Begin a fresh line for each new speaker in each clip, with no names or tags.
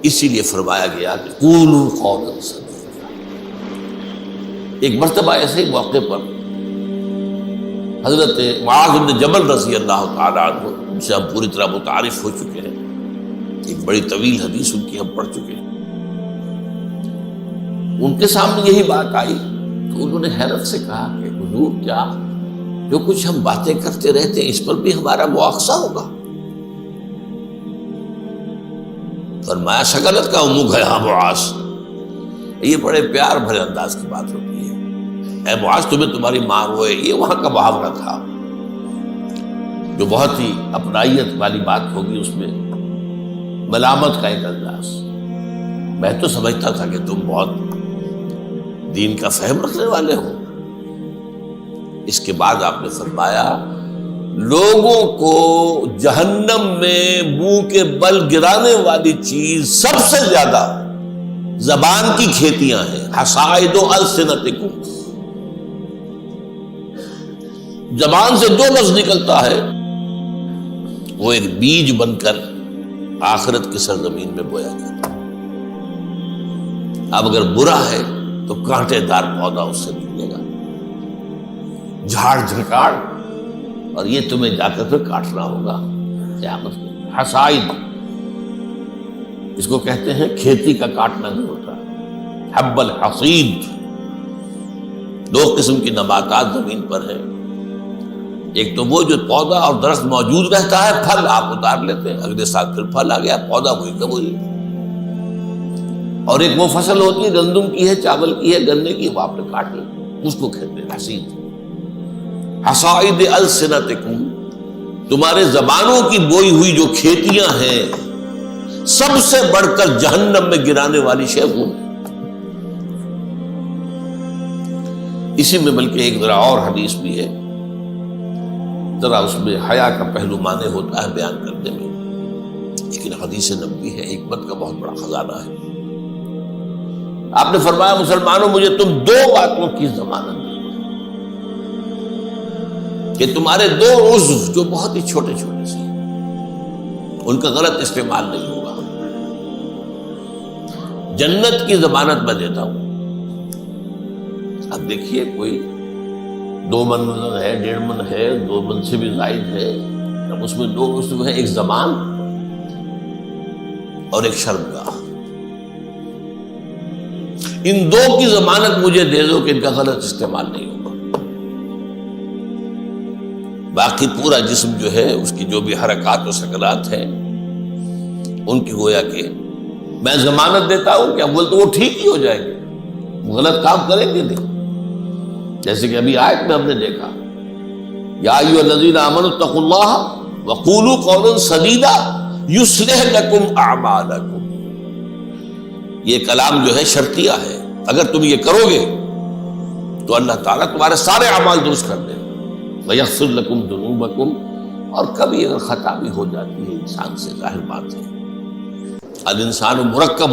اسی لیے فرمایا گیا کہ قولوا قولا سدیدا۔ ایک مرتبہ ایسے ہی موقع پر حضرت معاذ بن جبل رضی اللہ تعالیٰ عنہ، ان سے ہم پوری طرح متعارف ہو چکے ہیں، ایک بڑی طویل حدیث ان کی ہم پڑھ چکے ہیں، ان کے سامنے یہی بات آئی تو انہوں نے حیرت سے کہا کہ حضور کیا جو کچھ ہم باتیں کرتے رہتے ہیں اس پر بھی ہمارا مواخذہ ہوگا؟ فرمایا شغلت کا امک ہے ہاں معاذ، یہ بڑے پیار بھرے انداز کی بات ہوتی ہے، اے معاذ تمہیں تمہاری ماں روئے، یہ وہاں کا محاورہ تھا جو بہت ہی اپنائیت والی بات ہوگی، اس میں ملامت کا ایک انداز۔ میں تو سمجھتا تھا کہ تم بہت دین کا فہم رکھنے والے ہو۔ اس کے بعد آپ نے فرمایا لوگوں کو جہنم میں منہ کے بل گرانے والی چیز سب سے زیادہ زبان کی کھیتیاں ہیں، حصائد السنتکم، زبان سے جو لفظ نکلتا ہے وہ ایک بیج بن کر آخرت کی سرزمین میں بویا جاتا ہے۔ اب اگر برا ہے تو کانٹے دار پودا اس سے نکلے گا، جھاڑ جھکاڑ، اور یہ تمہیں جا کر پھر کاٹنا ہوگا قیامت میں۔ حصائد اس کو کہتے ہیں، کھیتی کا کاٹنا نہیں ہوتا، حب الحصید۔ دو قسم کی نباتات زمین پر ہیں، ایک تو وہ جو پودا اور درخت موجود رہتا ہے، پھل آپ اتار لیتے ہیں، اگلے سال پھر پھل آ گیا، پودا وہی کا وہی، اور ایک وہ فصل ہوتی ہے گندم کی ہے، چاول کی ہے، گنے کی، وہ آپ نے کاٹ لی، اس کو کہتے ہیں حصید۔ حصائد السنتکم، تمہارے زبانوں کی بوئی ہوئی جو کھیتیاں ہیں، سب سے بڑھ کر جہنم میں گرانے والی شے وہ ہے۔ اسی میں بلکہ ایک ذرا اور حدیث بھی ہے، ذرا اس میں حیا کا پہلو مانے ہوتا ہے بیان کرنے میں، لیکن حدیث نبوی ہے، حکمت کا بہت بڑا خزانہ ہے۔ آپ نے فرمایا مسلمانوں مجھے تم دو باتوں کی ضمانت دو کہ تمہارے دو عضو جو بہت ہی چھوٹے چھوٹے سے، ان کا غلط استعمال نہیں ہوگا۔ جنت کی ضمانت میں دیتا ہوں۔ اب دیکھیے کوئی 2 من ہے، 1.5 من ہے، 2 من سے بھی زائد ہے، اب اس میں 2 عضو ہیں، ایک زبان اور ایک شرمگاہ۔ ان 2 کی ضمانت مجھے دے دو کہ ان کا غلط استعمال نہیں ہوگا۔ باقی پورا جسم جو ہے، اس کی جو بھی حرکات و سکنات ہیں، ان کی گویا کہ میں ضمانت دیتا ہوں کہ اول تو وہ ٹھیک ہی ہو جائیں گے، غلط کام کریں گے نہیں۔ جیسے کہ ابھی آیت میں ہم نے دیکھا، یا ایھا الذین آمنوا اتقوا اللہ وقولوا قولا سدیدا یصلح لکم اعمالکم۔ یہ کلام جو ہے شرطیہ ہے، اگر تم یہ کرو گے تو اللہ تعالیٰ تمہارے سارے اعمال درست کر دے گا، وَيَغْفِرْ لَكُمْ ذُنُوبَكُمْ۔ اور کبھی اگر خطا بھی ہو جاتی ہے انسان سے، ظاہر بات ہے، الانسان مرکب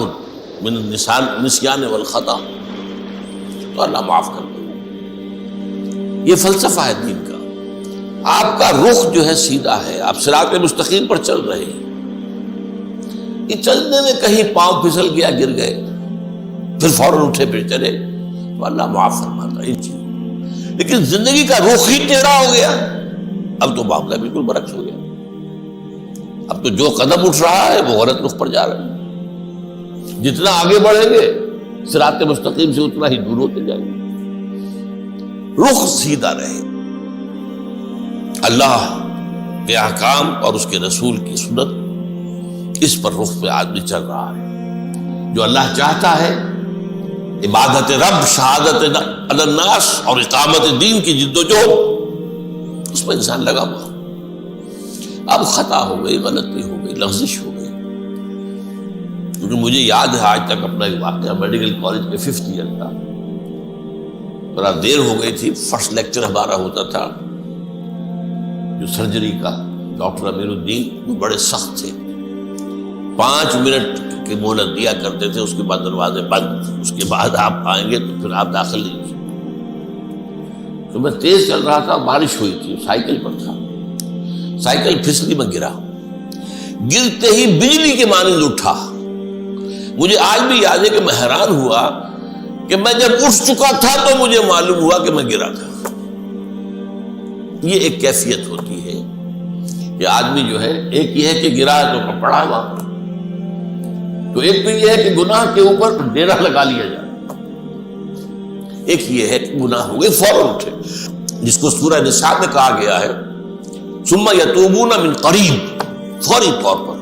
من النسیان والخطا، تو اللہ معاف کر دے گا۔ یہ فلسفہ ہے دین کا۔ آپ کا رخ جو ہے سیدھا ہے، آپ صراط مستقیم پر چل رہے ہیں، یہ چلنے میں کہیں پاؤں پھسل گیا، گر گئے، پھر فوراً اٹھے پھر چلے تو اللہ معاف فرماتا ہے ان چیزوں۔ لیکن زندگی کا رخ ہی ٹیڑھا ہو گیا، اب تو معاملہ بالکل برعکس ہو گیا۔ اب تو جو قدم اٹھ رہا ہے وہ غلط رخ پر جا رہا ہے، جتنا آگے بڑھیں گے صراط مستقیم سے اتنا ہی دور ہوتے جائیں گے۔ رخ سیدھا رہے، اللہ کے احکام اور اس کے رسول کی سنت، اس پر رخ پہ آدمی چل رہا ہے۔ جو اللہ چاہتا ہے، عبادت رب، شہادت الناس اور اقامت دین کی جد و جہد، اس میں انسان لگا ہوا۔ اب خطا ہو گئی، غلطی ہو گئی، لغزش ہو گئی، کیونکہ مجھے یاد ہے آج تک اپنا ایک واقعہ، میڈیکل کالج کے 5th ایئر کا، ذرا دیر ہو گئی تھی، فرسٹ لیکچر ہمارا ہوتا تھا جو سرجری کا، ڈاکٹر امیر الدین وہ بڑے سخت تھے، 5 منٹ کی مہلت دیا کرتے تھے، اس کے بعد دروازے بند، اس کے بعد آپ آئیں گے تو پھر آپ داخل نہیں ہو سکتے۔ تو میں تیز چل رہا تھا، بارش ہوئی تھی، سائیکل پر تھا، سائیکل پھسلی میں گرا، گرتے ہی بجلی کے مانند اٹھا مجھے آج بھی یاد ہے کہ میں حیران ہوا کہ میں جب اٹھ چکا تھا تو مجھے معلوم ہوا کہ میں گرا تھا۔ یہ ایک کیفیت ہوتی ہے کہ آدمی جو ہے، ایک یہ ہے کہ گرا ہے تو پڑا ہے وہاں، تو ایک تو یہ ہے کہ گناہ کے اوپر ڈیرا لگا لیا جائے، ایک یہ ہے کہ گناہ ہو گئے فوراً اٹھے، جس کو سورہ نساء میں کہا گیا ہے ثم یتوبون من قریب، فوری طور پر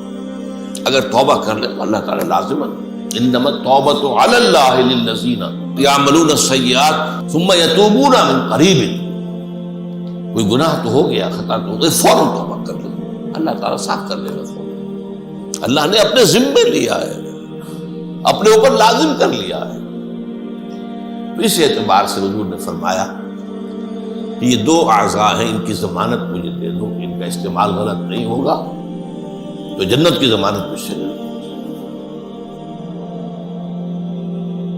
اگر توبہ کر لیں تو اللہ تعالیٰ لازماً انما التوبۃ علی اللہ للذین یعملون السیئات ثم یتوبون من قریب، کوئی گناہ تو ہو گیا، خطا تو ہو گئی، فوراً توبہ کر لیں، اللہ تعالیٰ صاف کر لے گا فوراً۔ اللہ نے اپنے ذمے لیا ہے، اپنے اوپر لازم کر لیا ہے۔ اس اعتبار سے حضور نے فرمایا کہ یہ دو اعضاء ہیں، ان کی ضمانت مجھے دے دو، ان کا استعمال غلط نہیں ہوگا تو جنت کی ضمانت مجھ سے لے لو۔